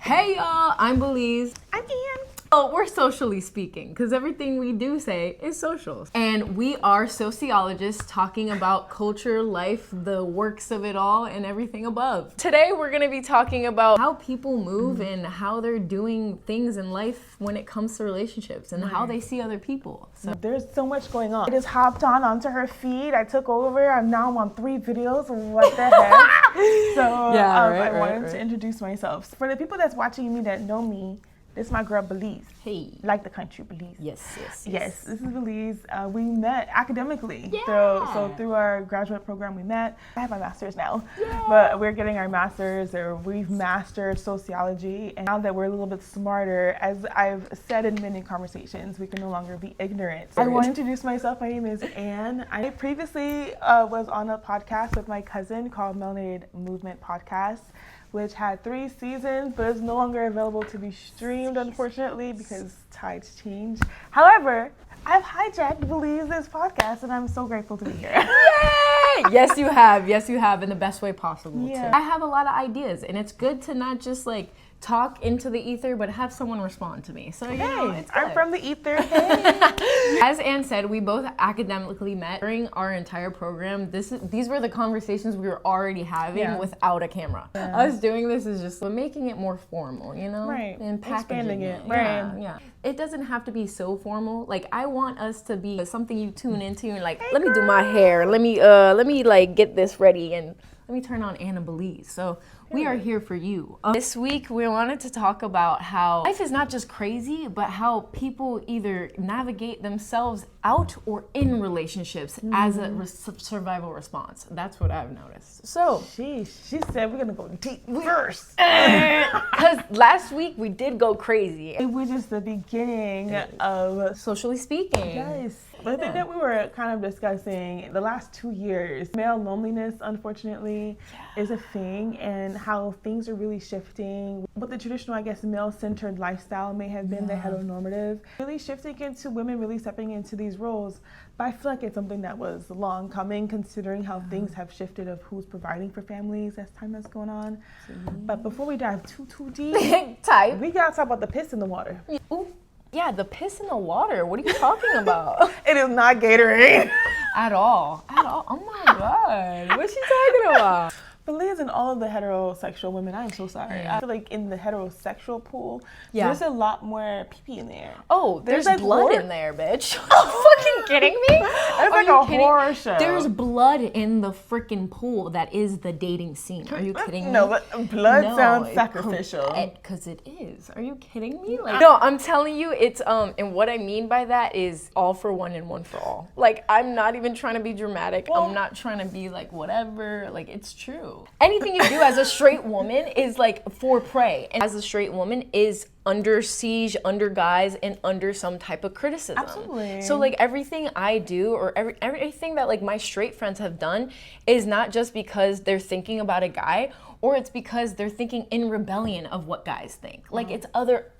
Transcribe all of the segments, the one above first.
Hey y'all, I'm Belize. I'm Ian. Oh, we're socially speaking, because everything we do say is social. And we are sociologists talking about culture, life, the works of it all, and everything above. Today we're going to be talking about how people move and how they're doing things in life when it comes to relationships and how they see other people. So There's so much going on. I just hopped onto her feed. I took over. I'm now on 3 videos. What the heck? So I wanted to introduce myself. For the people that's watching me that know me, this is my girl Belize. Hey. Like the country, Belize. Yes. Yes, this is Belize. We met academically. Yeah. So through our graduate program we met. I have my master's now. Yeah. But we're getting our master's, or we've mastered sociology. And now that we're a little bit smarter, as I've said in many conversations, we can no longer be ignorant. I want to introduce myself. My name is Anne. I previously was on a podcast with my cousin called Melanated Movement Podcast, which had 3 seasons, but is no longer available to be streamed, unfortunately, because tides change. However, I've hijacked Belize's podcast, and I'm so grateful to be here. Yay! Yes, you have, in the best way possible, Yeah. too. I have a lot of ideas, and it's good to not just, talk into the ether, but have someone respond to me. So, it's good. I'm from the ether. Hey. As Anne said, we both academically met during our entire program. These were the conversations we were already having without a camera. Yeah. Us doing this is just making it more formal, Right. And packaging Expanding it. Yeah, Right. yeah. It doesn't have to be so formal. I want us to be something you tune into and hey, let me do my hair. Let me get this ready and let me turn on Anna Belize. So we are here for you. This week, we wanted to talk about how life is not just crazy, but how people either navigate themselves out or in relationships as a survival response. That's what I've noticed. So She said we're gonna go deep first. because last week we did go crazy. It was just the beginning of Socially speaking. Yes. But I think that we were kind of discussing the last 2 years. Male loneliness, unfortunately, is a thing, and how things are really shifting. What the traditional, male-centered lifestyle may have been, the heteronormative, really shifting into women really stepping into these roles. But I feel like it's something that was long coming, considering how things have shifted of who's providing for families as time has gone on. But before we dive too deep, we gotta talk about the piss in the water. Ooh. Yeah, the piss in the water. What are you talking about? It is not Gatorade. At all. Oh my God. What's she talking about? Belize in all of the heterosexual women, I'm so sorry. I feel like in the heterosexual pool, there's a lot more pee-pee in there. Oh, there's blood in there, bitch. Are you fucking kidding me? It's like a horror show. There's blood in the freaking pool that is the dating scene. Are you kidding me? No, but blood sounds sacrificial. Because it is. Are you kidding me? No, I'm telling you, it's and what I mean by that is all for one and one for all. I'm not even trying to be dramatic. I'm not trying to be whatever. It's true. Anything you do as a straight woman is for prey, and as a straight woman is under siege, under guise, and under some type of criticism. Absolutely. So everything I do, or everything that my straight friends have done, is not just because they're thinking about a guy, or it's because they're thinking in rebellion of what guys think. It's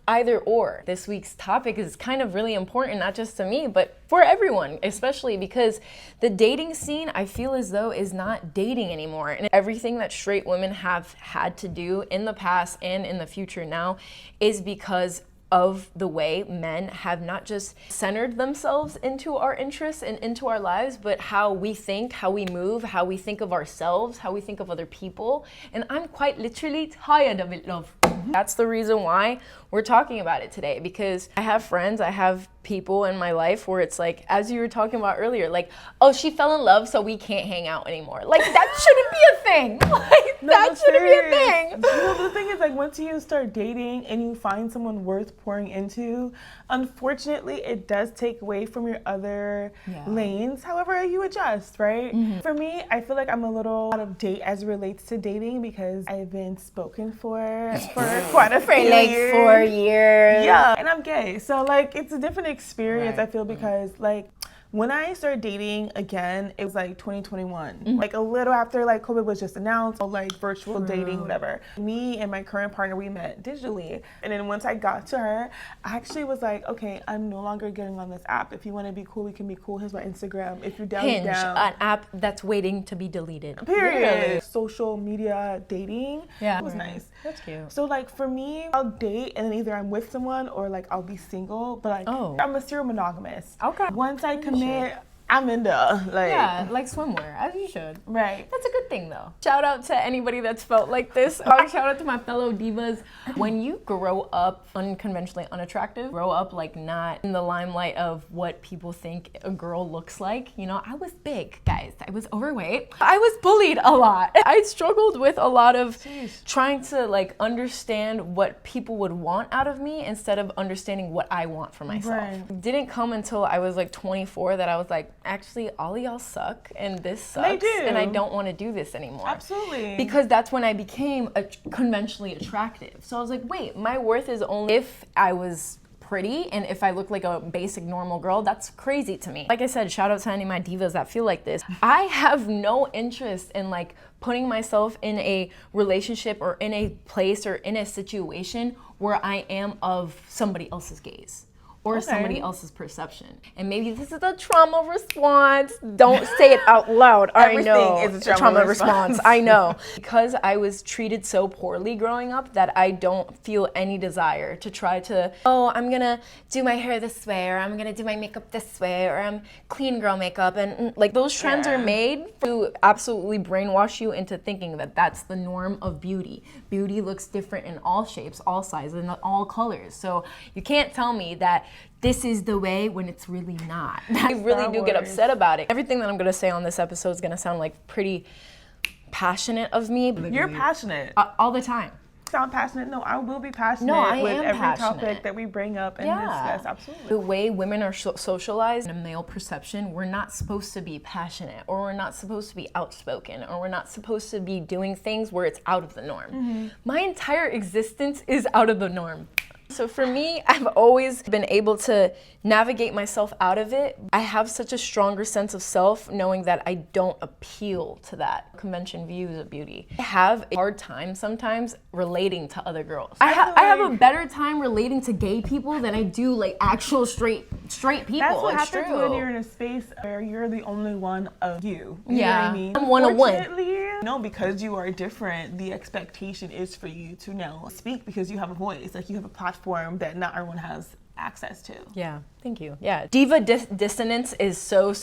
either or. This week's topic is kind of really important, not just to me, but for everyone, especially because the dating scene, I feel as though, is not dating anymore. And everything that straight women have had to do in the past and in the future now is because of the way men have not just centered themselves into our interests and into our lives, but how we think, how we move, how we think of ourselves, how we think of other people. And I'm quite literally tired of it, love. That's the reason why we're talking about it today, because I have friends, I have people in my life where it's as you were talking about earlier, oh, she fell in love, so we can't hang out anymore. That shouldn't be a thing. That shouldn't be a thing. The thing is, once you start dating and you find someone worth pouring into, unfortunately, it does take away from your other lanes. However, you adjust, right? Mm-hmm. For me, I feel like I'm a little out of date as it relates to dating, because I've been spoken for quite a few years. 4 years. Yeah, and I'm gay, so it's a different experience. Right. I feel, because When I started dating again, it was like 2021. Like a little after like COVID was just announced, like virtual dating, whatever. Me and my current partner, we met digitally. And then once I got to her, I actually was like, okay, I'm no longer getting on this app. If you want to be cool, we can be cool. Here's my Instagram. If you're down, Hinge, you're down. an app that's waiting to be deleted. Period. Literally. Social media dating. Yeah. It was nice. That's cute. So like for me, I'll date and then either I'm with someone or like I'll be single. But like I'm a serial monogamous. Okay. Once I commit, I'm into like like swimwear, as you should. Right. That's a good thing though. Shout out to anybody that's felt like this. Shout out to my fellow divas. When you grow up unconventionally unattractive, grow up like not in the limelight of what people think a girl looks like. You know, I was big, guys. I was overweight. I was bullied a lot. I struggled with a lot of trying to like understand what people would want out of me instead of understanding what I want for myself. Right. It didn't come until I was like 24 that I was like, actually, all of y'all suck, and this sucks, They do. and I don't want to do this anymore. Absolutely. Because that's when I became conventionally attractive. So I was like, wait, my worth is only if I was pretty and if I look like a basic normal girl. That's crazy to me. Like I said, shout out to any of my divas that feel like this. I have no interest in like putting myself in a relationship or in a place or in a situation where I am of somebody else's gaze or somebody else's perception. And maybe this is a trauma response. Don't say it out loud. I know. Everything is a trauma response. I know. Because I was treated so poorly growing up that I don't feel any desire to try to, oh, I'm gonna do my hair this way, or I'm gonna do my makeup this way, or I'm clean girl makeup. And like those trends are made to absolutely brainwash you into thinking that that's the norm of beauty. Beauty looks different in all shapes, all sizes, and all colors. So you can't tell me that this is the way when it's really not. I really do get upset about it. Everything that I'm gonna say on this episode is gonna sound like pretty passionate of me. You're passionate. All the time. Sound passionate? No, I will be passionate with every topic that we bring up and discuss. Absolutely. The way women are socialized in a male perception, we're not supposed to be passionate, or we're not supposed to be outspoken, or we're not supposed to be doing things where it's out of the norm. My entire existence is out of the norm. So for me, I've always been able to navigate myself out of it. I have such a stronger sense of self knowing that I don't appeal to that convention views of beauty. I have a hard time sometimes relating to other girls. I have a better time relating to gay people than I do like actual straight people. That's what it's happens true. when you're in a space where you're the only one of you. You know what I mean? I'm one of one. No, because you are different, the expectation is for you to now speak because you have a voice, like you have a platform that not everyone has access to. Yeah, thank you. Yeah, diva dissonance is so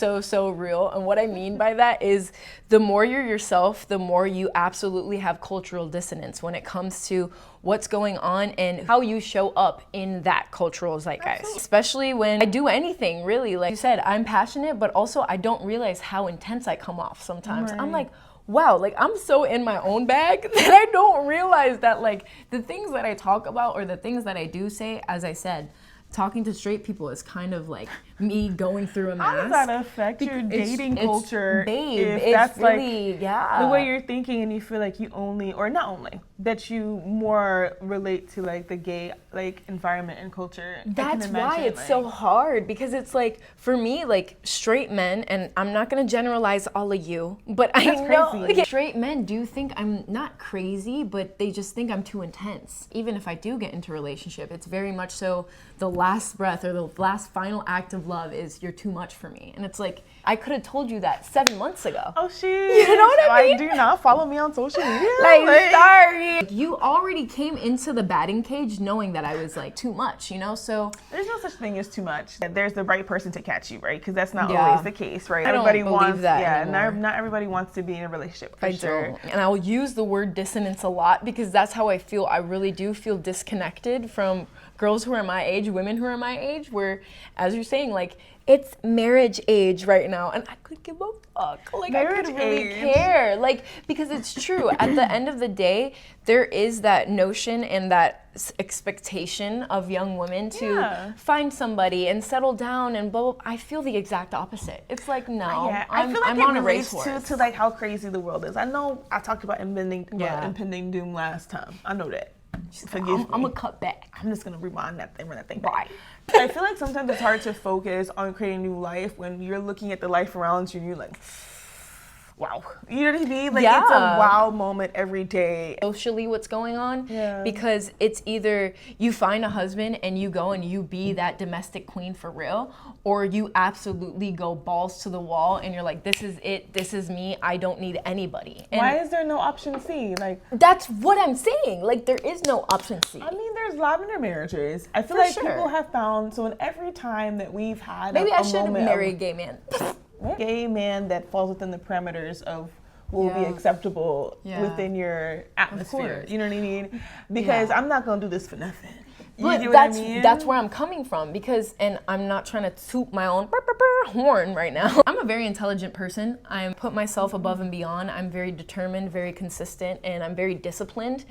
real. And what I mean by that is the more you're yourself, the more you absolutely have cultural dissonance when it comes to what's going on and how you show up in that cultural zeitgeist. Absolutely. Especially when I do anything, really. Like you said, I'm passionate, but also I don't realize how intense I come off sometimes. Right. I'm like, wow, like I'm so in my own bag that I don't realize that like the things that I talk about or the things that I do say, as I said, talking to straight people is kind of like me going through a mask. How does that affect your dating culture? Babe, if that's really, like the way you're thinking and you feel like you only, or not only, that you more relate to like the gay like environment and culture. That's why it's so hard, because it's like for me, like straight men, and I'm not gonna generalize all of you, but I know like, straight men do think I'm not crazy, but they just think I'm too intense. Even if I do get into a relationship, it's very much so the last breath or the last final act of love is you're too much for me. And it's like, I could have told you that 7 months ago. Oh shit. You know what I mean? Do not follow me on social media. Like sorry. Like, you already came into the batting cage knowing that I was like too much, you know? So there's no such thing as too much. There's the right person to catch you, right? Because that's not always the case, right? Everybody wants that. Not everybody wants to be in a relationship for sure. And I'll use the word dissonance a lot because that's how I feel. I really do feel disconnected from girls who are my age, women who are my age, where, as you're saying, like, it's marriage age right now, and I could give a fuck. Like, marriage I could really age. care. Like, because it's true. At the end of the day, there is that notion and that expectation of young women to find somebody and settle down and blah, blah. I feel the exact opposite. It's like, no, I feel like I'm it on a race relates to like how crazy the world is. I know I talked about impending doom last time. I know that. Forgive me. I'm gonna cut back. I'm just gonna run that thing Right. back. I feel like sometimes it's hard to focus on creating new life when you're looking at the life around you and you're like, wow. You know what I mean? Like, it's a wow moment every day. Socially, what's going on? Because it's either you find a husband and you go and you be that domestic queen for real, or you absolutely go balls to the wall and you're like, this is it, this is me, I don't need anybody. And why is there no option C? Like, that's what I'm saying. Like, there is no option C. I mean, there's lavender marriages. I feel like people have found, so in every time that we've had maybe I should marry a gay man. Gay man that falls within the parameters of what will be acceptable within your atmosphere. You know what I mean? Because I'm not gonna do this for nothing. But that's where I'm coming from, because, and I'm not trying to toot my own horn right now. I'm a very intelligent person. I put myself above and beyond. I'm very determined, very consistent, and I'm very disciplined.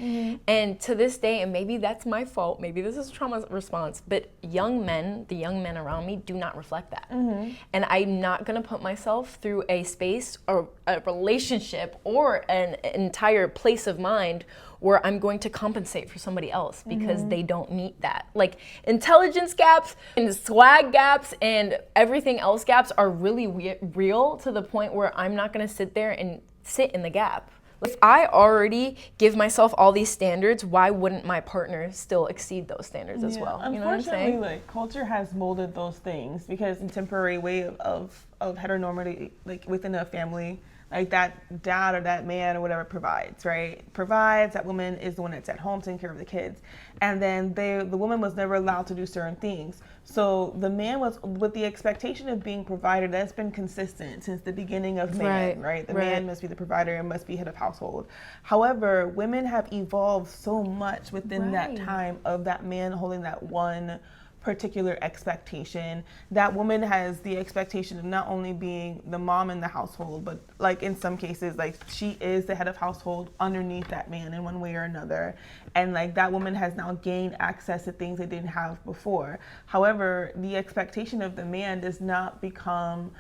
And to this day, and maybe that's my fault, maybe this is trauma response, but the young men around me do not reflect that. And I'm not gonna put myself through a space or a relationship or an entire place of mind where I'm going to compensate for somebody else because they don't meet that. Like, intelligence gaps and swag gaps and everything else gaps are really real, to the point where I'm not gonna sit there and sit in the gap. If I already give myself all these standards, why wouldn't my partner still exceed those standards as well? You know what I'm saying? Unfortunately, like, culture has molded those things, because contemporary way of heteronormity, like within a family, like that dad or that man or whatever provides, right? Provides, that woman is the one that's at home taking care of the kids. And then the woman was never allowed to do certain things. So the man was with the expectation of being provider. That's been consistent since the beginning of man, right? The man must be the provider and must be head of household. However, women have evolved so much within that time of that man holding that one particular expectation. That woman has the expectation of not only being the mom in the household, but like in some cases, like she is the head of household underneath that man in one way or another. And like that woman has now gained access to things they didn't have before. However, the expectation of the man does not become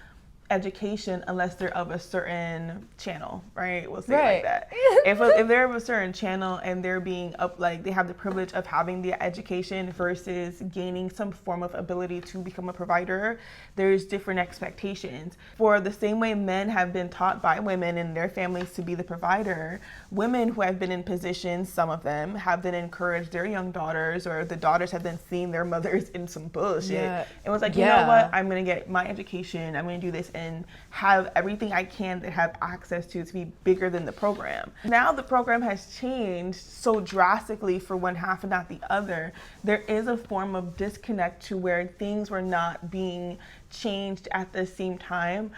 education unless they're of a certain channel, right? We'll say it like that. If they're of a certain channel and they're being up, like they have the privilege of having the education versus gaining some form of ability to become a provider, there's different expectations. For the same way men have been taught by women and their families to be the provider, women who have been in positions, some of them have been encouraged their young daughters, or the daughters have been seeing their mothers in some bullshit. It was like, you know what, I'm gonna get my education, I'm gonna do this and have everything I can to have access to be bigger than the program. Now the program has changed so drastically for one half and not the other. There is a form of disconnect to where things were not being changed at the same time.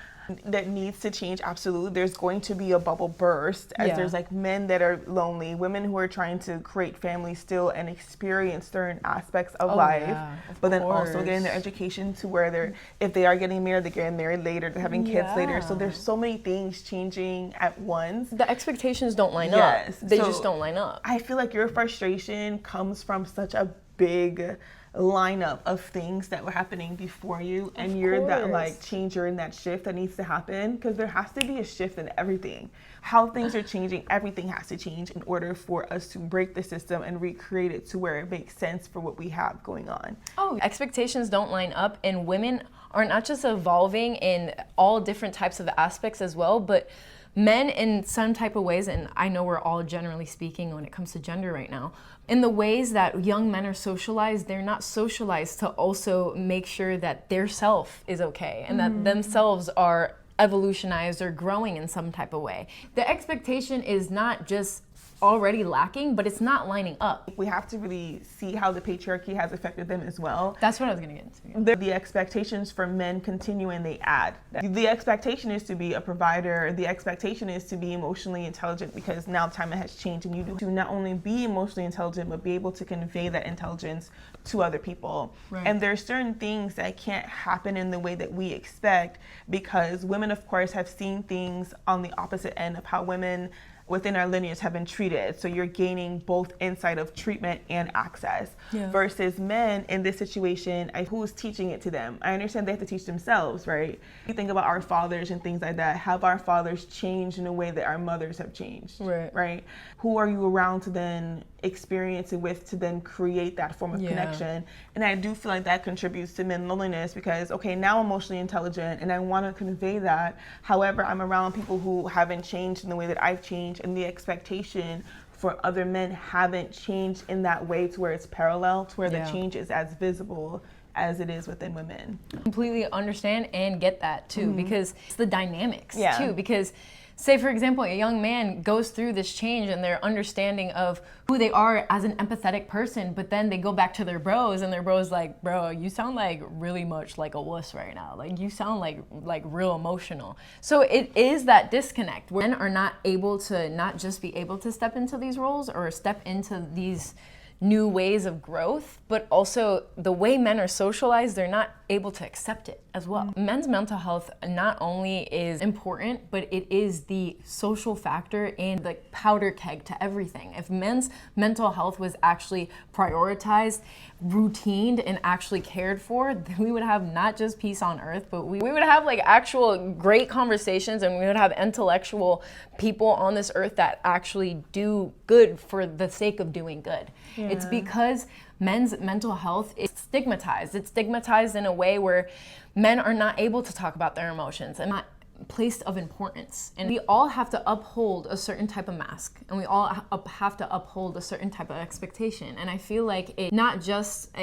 That needs to change, absolutely. There's going to be a bubble burst, as there's like men that are lonely, women who are trying to create families still and experience certain aspects of life, but then also getting their education to where they're, if they are getting married, they're getting married later, they're having kids later. So there's so many things changing at once. The expectations don't line up. They just don't line up. I feel like your frustration comes from such a big lineup of things that were happening before you, and you're that like changer in that shift that needs to happen, because there has to be a shift in everything. How things are changing, everything has to change in order for us to break the system and recreate it to where it makes sense for what we have going on. Expectations don't line up, and women are not just evolving in all different types of aspects as well, but men in some type of ways, and I know we're all generally speaking when it comes to gender right now, in the ways that young men are socialized, they're not socialized to also make sure that their self is okay and that themselves are evolutionized or growing in some type of way. The expectation is not just already lacking, but it's not lining up. We have to really see how the patriarchy has affected them as well. That's what I was gonna get into. The expectations for men continue and they add. The expectation is to be a provider. The expectation is to be emotionally intelligent, because now time has changed and you do to not only be emotionally intelligent, but be able to convey that intelligence to other people. And there's certain things that can't happen in the way that we expect, because women, of course, have seen things on the opposite end of how women within our lineage have been treated. So you're gaining both insight of treatment and access versus men in this situation, who's teaching it to them? I understand they have to teach themselves, right? You think about our fathers and things like that. Have our fathers changed in a way that our mothers have changed, right? Who are you around to then experience it with to then create that form of connection. And I do feel like that contributes to men loneliness because, okay, now I'm emotionally intelligent and I want to convey that. However, I'm around people who haven't changed in the way that I've changed, and the expectation for other men haven't changed in that way to where it's parallel, to where the change is as visible as it is within women. Completely understand and get that too, because it's the dynamics too, because say for example, a young man goes through this change and their understanding of who they are as an empathetic person, but then they go back to their bros and their bros like, bro, you sound like really much like a wuss right now. Like you sound like real emotional. So it is that disconnect where men are not able to not just be able to step into these roles or step into these new ways of growth, but also the way men are socialized, they're not able to accept it as well. Men's mental health not only is important, but it is the social factor and the powder keg to everything. If men's mental health was actually prioritized, routined, and actually cared for, then we would have not just peace on earth, but we would have like actual great conversations, and we would have intellectual people on this earth that actually do good for the sake of doing good. It's because men's mental health is stigmatized. It's stigmatized in a way where men are not able to talk about their emotions and not placed of importance. And we all have to uphold a certain type of mask, and we all have to uphold a certain type of expectation. And I feel like it's not just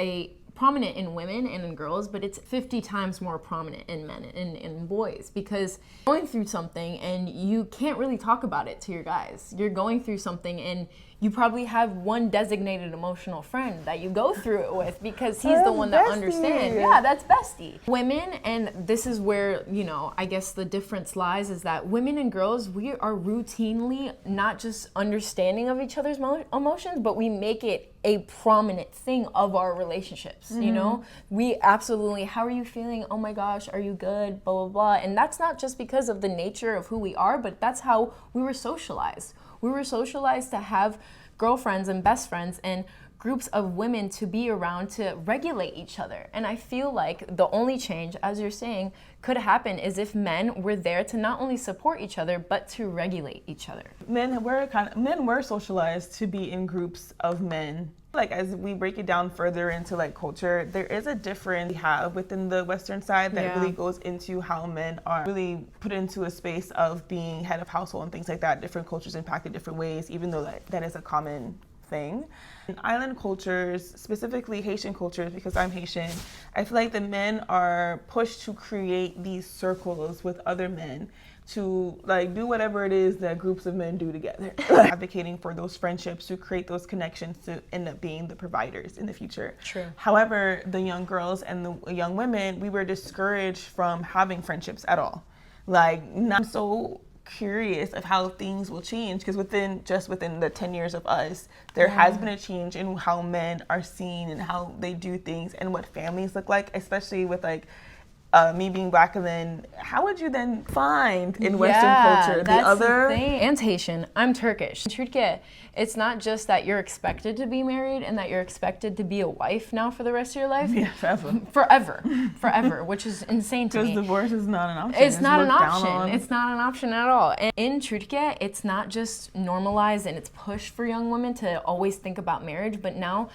prominent in women and in girls, but it's 50 times more prominent in men and in boys, because going through something and you can't really talk about it to your guys. You're going through something and you probably have one designated emotional friend that you go through it with because he's the one that understands. Yeah, that's bestie. Women, and this is where, I guess the difference lies, is that women and girls, we are routinely not just understanding of each other's emotions, but we make it a prominent thing of our relationships. We absolutely, how are you feeling? Oh my gosh, are you good? Blah, blah, blah. And that's not just because of the nature of who we are, but that's how we were socialized. We were socialized to have girlfriends and best friends and groups of women to be around to regulate each other. And I feel like the only change, as you're saying, could happen is if men were there to not only support each other, but to regulate each other. Men were socialized to be in groups of men. Like, as we break it down further into like culture, there is a difference we have within the Western side that really goes into how men are really put into a space of being head of household and things like that. Different cultures impact in different ways, even though that is a common thing. In island cultures, specifically Haitian cultures, because I'm Haitian, I feel like the men are pushed to create these circles with other men to like do whatever it is that groups of men do together. Advocating for those friendships to create those connections to end up being the providers in the future. True. However, the young girls and the young women, we were discouraged from having friendships at all. Like, not so curious of how things will change, because within the 10 years of us, there has been a change in how men are seen and how they do things and what families look like, especially with like me being Black. And then how would you then find in Western culture the other? The thing. And Haitian. I'm Turkish. In Turkey, it's not just that you're expected to be married and that you're expected to be a wife now for the rest of your life. Yeah, forever, which is insane to me. Because divorce is not an option. It's not an option. It's not an option at all. And in Turkey, it's not just normalized and it's pushed for young women to always think about marriage, but now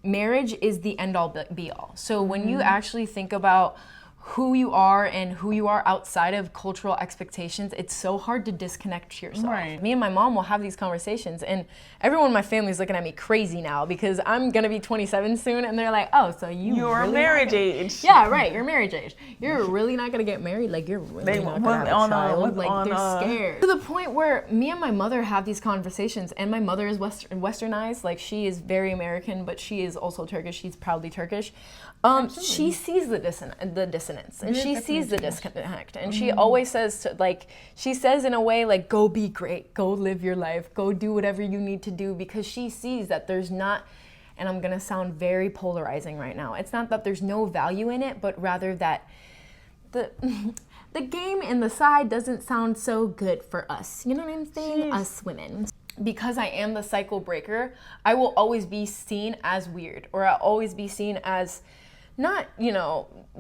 marriage is the end all be all. So when you actually think about who you are and who you are outside of cultural expectations, it's so hard to disconnect yourself. Right. Me and my mom will have these conversations, and everyone in my family is looking at me crazy now because I'm gonna be 27 soon, and they're like, "Oh, so you're really marriage age?" Yeah, right. You're marriage age. You're really not gonna get married. Like you're really not gonna have a child. Like they're scared to the point where me and my mother have these conversations, and my mother is westernized. Like she is very American, but she is also Turkish. She's proudly Turkish. She sees the dissonance, and she sees the disconnect, and she always says she says in a way like, go be great, go live your life, go do whatever you need to do, because she sees that there's not, and I'm gonna sound very polarizing right now, it's not that there's no value in it, but rather that the game and the side doesn't sound so good for us, you know what I'm saying? Jeez. Us women. Because I am the cycle breaker, I will always be seen as weird, or I'll always be seen as not,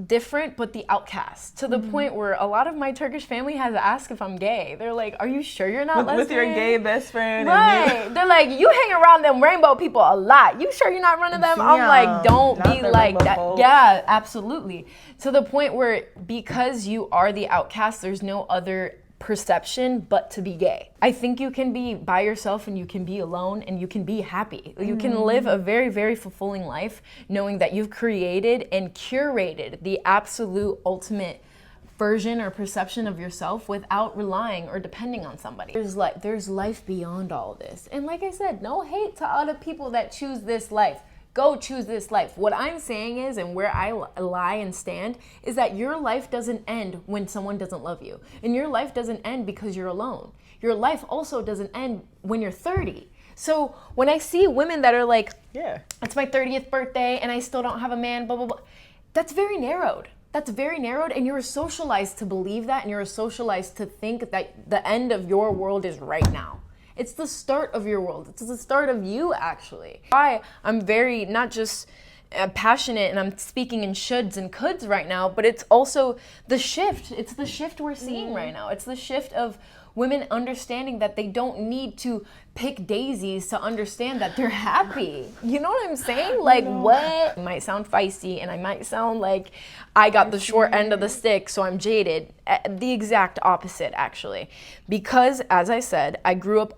different, but the outcast, to the point where a lot of my Turkish family has asked if I'm gay. They're like, are you sure you're not lesbian? With your gay best friend. Right. They're like, you hang around them rainbow people a lot. You sure you're not one of them? I'm like, don't be like that. Folks. Yeah, absolutely. To the point where because you are the outcast, there's no other perception but to be gay. I think you can be by yourself and you can be alone and you can be happy. You can live a very, very fulfilling life knowing that you've created and curated the absolute ultimate version or perception of yourself without relying or depending on somebody. There's life beyond all this. And like I said, no hate to other people that choose this life. Go choose this life. What I'm saying is, and where I lie and stand, is that your life doesn't end when someone doesn't love you. And your life doesn't end because you're alone. Your life also doesn't end when you're 30. So when I see women that are like, it's my 30th birthday and I still don't have a man, blah, blah, blah, that's very narrowed. That's very narrowed, and you're socialized to believe that, and you're socialized to think that the end of your world is right now. It's the start of your world. It's the start of you, actually. I'm very, not just passionate and I'm speaking in shoulds and coulds right now, but it's also the shift. It's the shift we're seeing right now. It's the shift of women understanding that they don't need to pick daisies to understand that they're happy. You know what I'm saying? Like, what? It might sound feisty and I might sound like I got the short end of the stick, so I'm jaded. The exact opposite, actually. Because, as I said, I grew up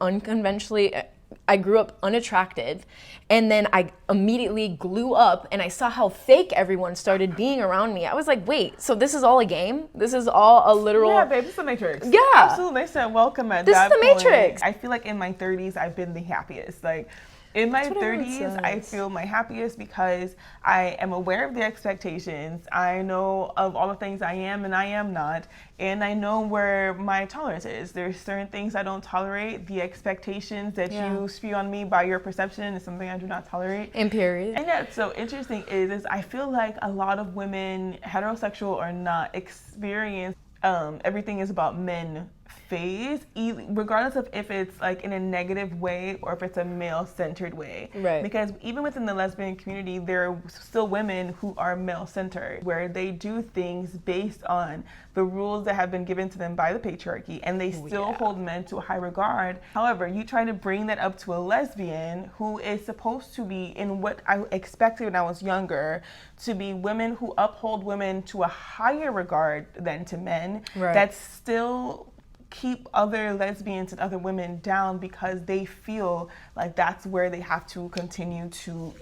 unattractive, and then I immediately glue up and I saw how fake everyone started being around me. I was like, wait, so this is all a game? This is all a literal... Yeah, babe, it's the Matrix. Yeah. Absolutely. They said welcome at this that is the point. Matrix. I feel like in my 30s, I've been the happiest. Like, in my 30s, I feel my happiest because I am aware of the expectations. I know of all the things I am and I am not. And I know where my tolerance is. There's certain things I don't tolerate. The expectations that you spew on me by your perception is something I do not tolerate. And period. And that's so interesting is I feel like a lot of women, heterosexual or not, experience everything is about men phase, regardless of if it's like in a negative way or if it's a male-centered way. Right. Because even within the lesbian community, there are still women who are male-centered, where they do things based on the rules that have been given to them by the patriarchy, and they still hold men to a high regard. However, you try to bring that up to a lesbian who is supposed to be, in what I expected when I was younger, to be women who uphold women to a higher regard than to men, that still keep other lesbians and other women down because they feel like that's where they have to continue to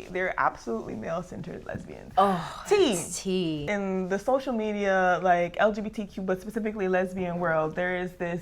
they're absolutely male-centered lesbians. T. In the social media, like LGBTQ, but specifically lesbian world, there is this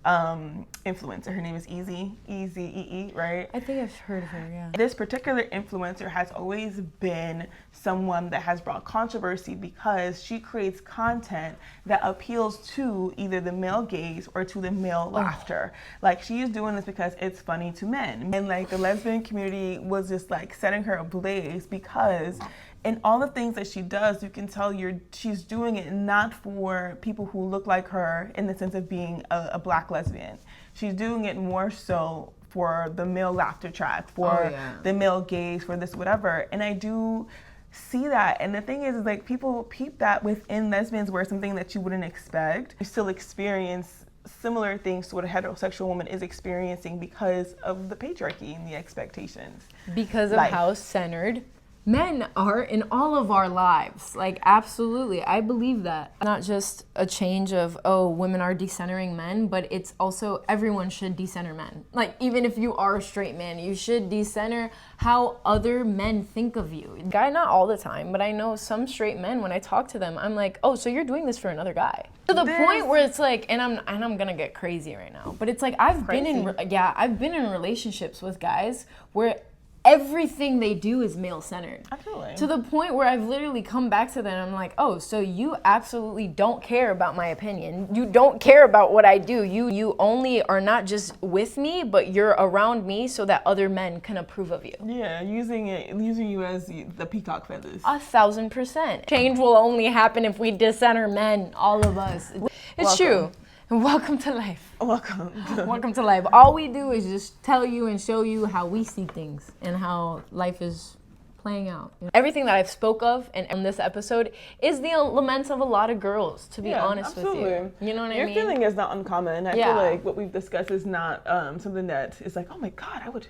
influencer. Her name is Easy, right? I think I've heard of her, yeah. This particular influencer has always been someone that has brought controversy because she creates content that appeals to either the male gaze or to the male laughter. Like, she is doing this because it's funny to men. And like the lesbian community was just like setting her ablaze because in all the things that she does, you can tell she's doing it not for people who look like her in the sense of being a black lesbian. She's doing it more so for the male laughter track, for the male gaze, for this whatever. And I do see that. And the thing is like people peep that within lesbians where it's something that you wouldn't expect. You still experience similar things to what a heterosexual woman is experiencing because of the patriarchy and the expectations. Because of how centered men are in all of our lives. Like, absolutely, I believe that. Not just a change of, women are decentering men, but it's also everyone should decenter men. Like, even if you are a straight man, you should decenter how other men think of you. Guy, not all the time, but I know some straight men, when I talk to them, I'm like, so you're doing this for another guy. To the point where it's like, and I'm gonna get crazy right now, but it's like I've been in relationships with guys where everything they do is male-centered. Absolutely. To the point where I've literally come back to them and I'm like, so you absolutely don't care about my opinion. You don't care about what I do. You only are not just with me, but you're around me so that other men can approve of you. Yeah, using you as the peacock feathers. 1,000%. Change will only happen if we decenter men, all of us. It's true. And welcome to life. Welcome to life. All we do is just tell you and show you how we see things and how life is playing out. Everything that I've spoke of and in this episode is the laments of a lot of girls, to be honest with you. You know what I mean? Your feeling is not uncommon. I feel like what we've discussed is not something that is like, oh my God,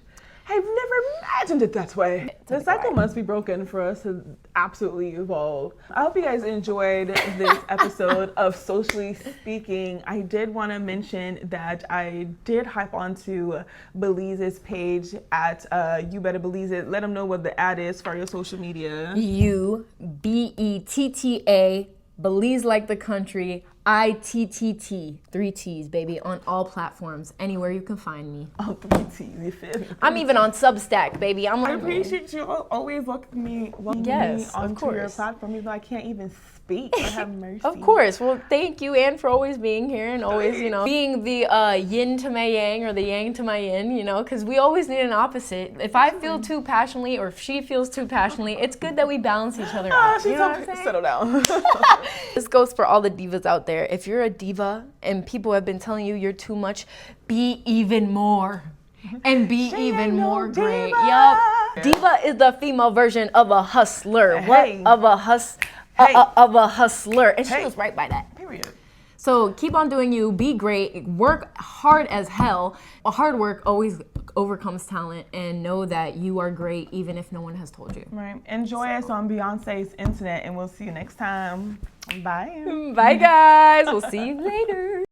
I've never imagined it that way. The cycle must be broken for us to absolutely evolve. I hope you guys enjoyed this episode of Socially Speaking. I did want to mention that I did hop onto Belize's page at You Better Belize It. Let them know what the ad is for your social media. UBETTA, Belize like the country, ITTT, 3 T's, baby, on all platforms, anywhere you can find me. Oh, 3 T's, you feel me? I'm even on Substack, baby. I appreciate you always welcoming me onto your platform, even though I can't even speak. I have mercy. Of course. Well, thank you, Anne, for always being here and always, being the yin to my yang or the yang to my yin, because we always need an opposite. If I feel too passionately or if she feels too passionately, it's good that we balance each other out. You know what I'm saying? Settle down. This goes for all the divas out there. If you're a diva and people have been telling you you're too much, be even more. And be even more great. Yup. Diva is the female version of a hustler. Hey. Of a hustler. And she was right by that. Period. So keep on doing you. Be great. Work hard as hell. Hard work always overcomes talent, and know that you are great even if no one has told you. Right. Enjoy us on Beyonce's internet, and we'll see you next time. Bye. Bye, guys. We'll see you later.